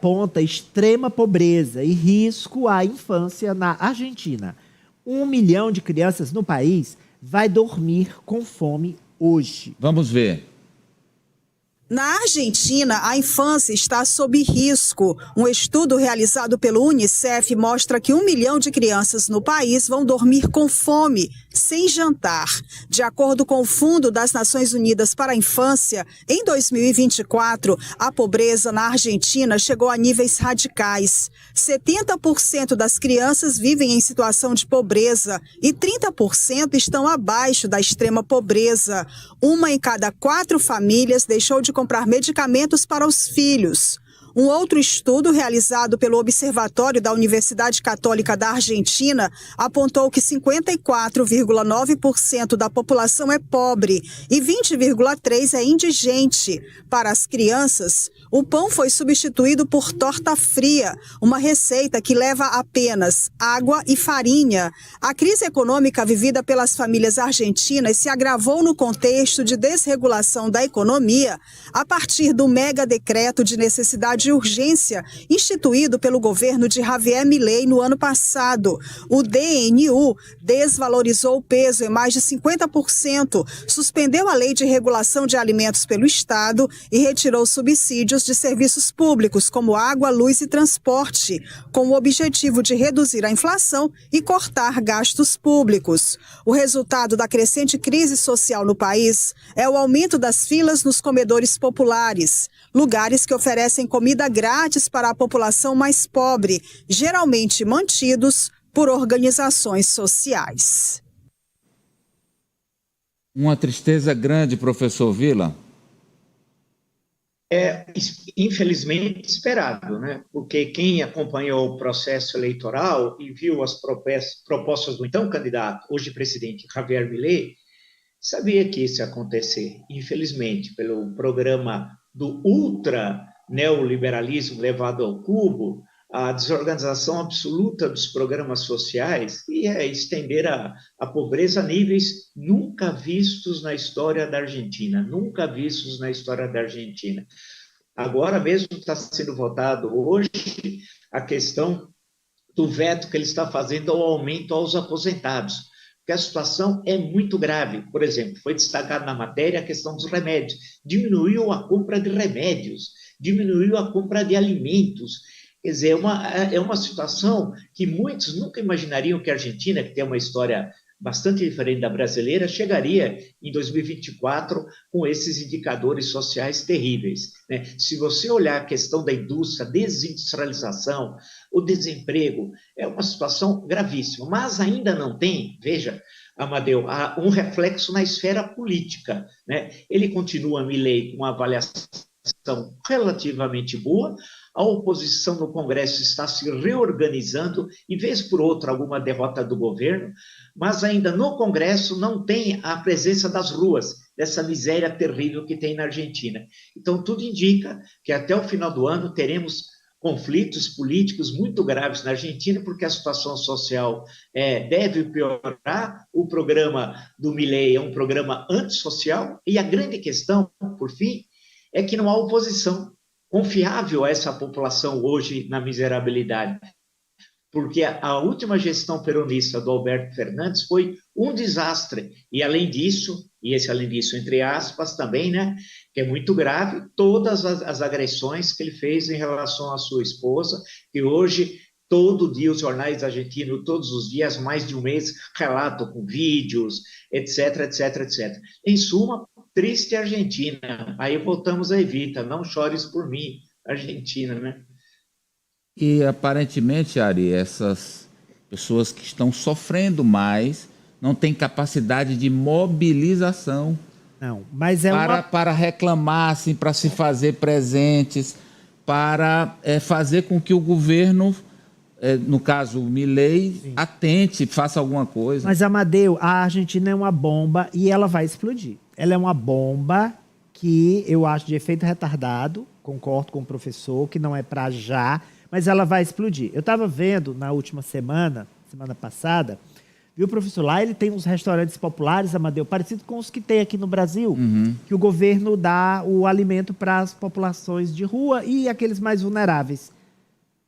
aponta extrema pobreza e risco à infância na Argentina. 1 milhão de crianças no país vai dormir com fome hoje. Vamos ver. Na Argentina, a infância está sob risco. Um estudo realizado pelo Unicef mostra que 1 milhão de crianças no país vão dormir com fome, sem jantar. De acordo com o Fundo das Nações Unidas para a Infância, em 2024, a pobreza na Argentina chegou a níveis radicais. 70% das crianças vivem em situação de pobreza e 30% estão abaixo da extrema pobreza. 1 em cada 4 famílias deixou de comprar medicamentos para os filhos. Um outro estudo realizado pelo Observatório da Universidade Católica da Argentina apontou que 54,9% da população é pobre e 20,3% é indigente. Para as crianças, o pão foi substituído por torta fria, uma receita que leva apenas água e farinha. A crise econômica vivida pelas famílias argentinas se agravou no contexto de desregulação da economia a partir do mega decreto de necessidade de urgência instituído pelo governo de Javier Milei no ano passado. O DNU desvalorizou o peso em mais de 50%, suspendeu a lei de regulação de alimentos pelo Estado e retirou subsídios de serviços públicos como água, luz e transporte, com o objetivo de reduzir a inflação e cortar gastos públicos. O resultado da crescente crise social no país é o aumento das filas nos comedores populares, lugares que oferecem comida grátis para a população mais pobre, geralmente mantidos por organizações sociais. Uma tristeza grande, professor Vila. É, infelizmente, esperado, né? Porque quem acompanhou o processo eleitoral e viu as propostas do então candidato, hoje presidente, Javier Milei, sabia que isso ia acontecer. Infelizmente, pelo programa do ultra neoliberalismo levado ao cubo, a desorganização absoluta dos programas sociais e estender a pobreza a níveis nunca vistos na história da Argentina, nunca vistos na história da Argentina. Agora mesmo está sendo votado hoje a questão do veto que ele está fazendo ao aumento aos aposentados, porque a situação é muito grave. Por exemplo, foi destacado na matéria a questão dos remédios, diminuiu a compra de remédios, diminuiu a compra de alimentos. Quer dizer, é uma situação que muitos nunca imaginariam que a Argentina, que tem uma história bastante diferente da brasileira, chegaria em 2024 com esses indicadores sociais terríveis, né? Se você olhar a questão da indústria, a desindustrialização, o desemprego, é uma situação gravíssima, mas ainda não tem, veja, Amadeu, um reflexo na esfera política, né? Ele continua, Milei, com uma avaliação relativamente boa, a oposição no Congresso está se reorganizando, e vez por outra alguma derrota do governo, mas ainda no Congresso não tem a presença das ruas, dessa miséria terrível que tem na Argentina. Então tudo indica que até o final do ano teremos conflitos políticos muito graves na Argentina, porque a situação social deve piorar. O programa do Milei é um programa antissocial, e a grande questão, por fim, é que não há oposição confiável a essa população hoje na miserabilidade, porque a última gestão peronista do Alberto Fernandes foi um desastre, e além disso, entre aspas também, né, que é muito grave, todas as agressões que ele fez em relação à sua esposa, que hoje, todo dia, os jornais argentinos, todos os dias, mais de um mês, relatam com vídeos, etc, etc, etc. Em suma, triste Argentina. Aí voltamos a Evita, não chores por mim, Argentina, né? E aparentemente, Ari, essas pessoas que estão sofrendo mais não têm capacidade de mobilização. Não, mas para reclamar, assim, para se fazer presentes, para fazer com que o governo, no caso o Milei, atente, faça alguma coisa. Mas, Amadeu, a Argentina é uma bomba e ela vai explodir. Ela é uma bomba que eu acho de efeito retardado, concordo com o professor, que não é para já, mas ela vai explodir. Eu estava vendo na última semana passada, Viu, professor? Lá ele tem uns restaurantes populares, Amadeu, parecido com os que tem aqui no Brasil, que o governo dá o alimento para as populações de rua e aqueles mais vulneráveis.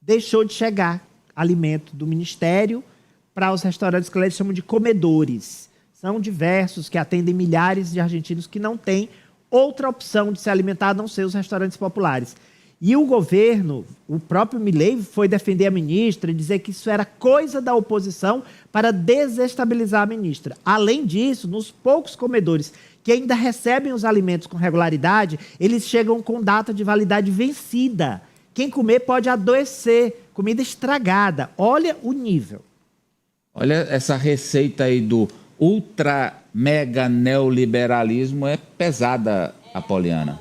Deixou de chegar alimento do Ministério para os restaurantes que eles chamam de comedores. São diversos, que atendem milhares de argentinos que não têm outra opção de se alimentar a não ser os restaurantes populares. E o governo, o próprio Milei, foi defender a ministra e dizer que isso era coisa da oposição para desestabilizar a ministra. Além disso, nos poucos comedores que ainda recebem os alimentos com regularidade, eles chegam com data de validade vencida. Quem comer pode adoecer, comida estragada. Olha o nível. Olha, essa receita aí do ultra mega neoliberalismo é pesada, Apoliana.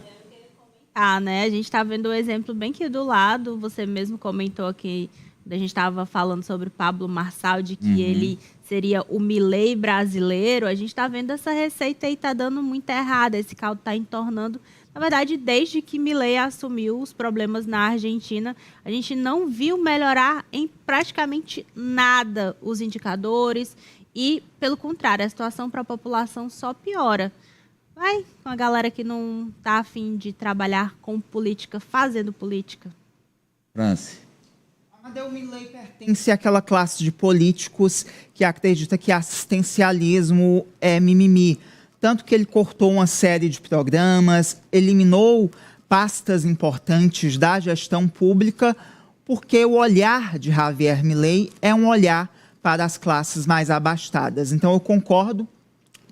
Né? A gente está vendo o exemplo bem aqui do lado. Você mesmo comentou aqui, a gente estava falando sobre o Pablo Marçal, de que ele seria o Milei brasileiro. A gente está vendo essa receita aí, está dando muito errada. Esse caldo está entornando. Na verdade, desde que Milei assumiu os problemas na Argentina, a gente não viu melhorar em praticamente nada os indicadores e, pelo contrário, a situação para a população só piora. Vai com a galera que não está a fim de trabalhar com política, fazendo política. Franci. Amadeu, Milei pertence àquela classe de políticos que acredita que assistencialismo é mimimi. Tanto que ele cortou uma série de programas, eliminou pastas importantes da gestão pública, porque o olhar de Javier Milei é um olhar para as classes mais abastadas. Então, eu concordo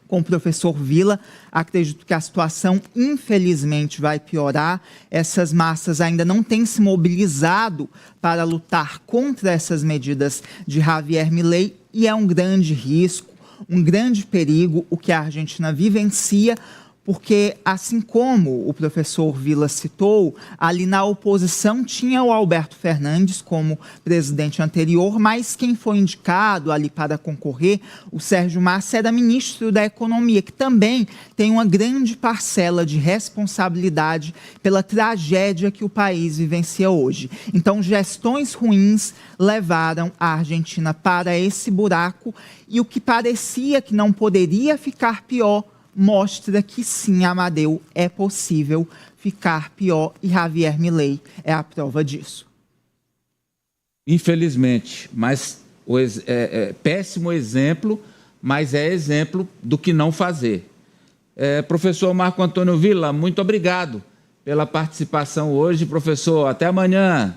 com o professor Villa, acredito que a situação, infelizmente, vai piorar. Essas massas ainda não têm se mobilizado para lutar contra essas medidas de Javier Milei e é um grande risco, um grande perigo o que a Argentina vivencia, porque, assim como o professor Villa citou, ali na oposição tinha o Alberto Fernandes como presidente anterior, mas quem foi indicado ali para concorrer, o Sérgio Massa, era ministro da Economia, que também tem uma grande parcela de responsabilidade pela tragédia que o país vivencia hoje. Então, gestões ruins levaram a Argentina para esse buraco e o que parecia que não poderia ficar pior mostra que sim, Amadeu, é possível ficar pior e Javier Milei é a prova disso. Infelizmente, mas péssimo exemplo, mas é exemplo do que não fazer. Professor Marco Antônio Villa, muito obrigado pela participação hoje. Professor, até amanhã.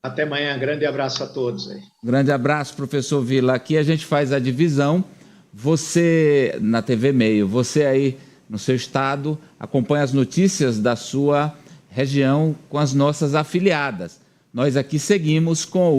Até amanhã, grande abraço a todos aí. Grande abraço, professor Villa. Aqui a gente faz a divisão. Você, na TV Meio, você aí no seu estado, acompanha as notícias da sua região com as nossas afiliadas. Nós aqui seguimos com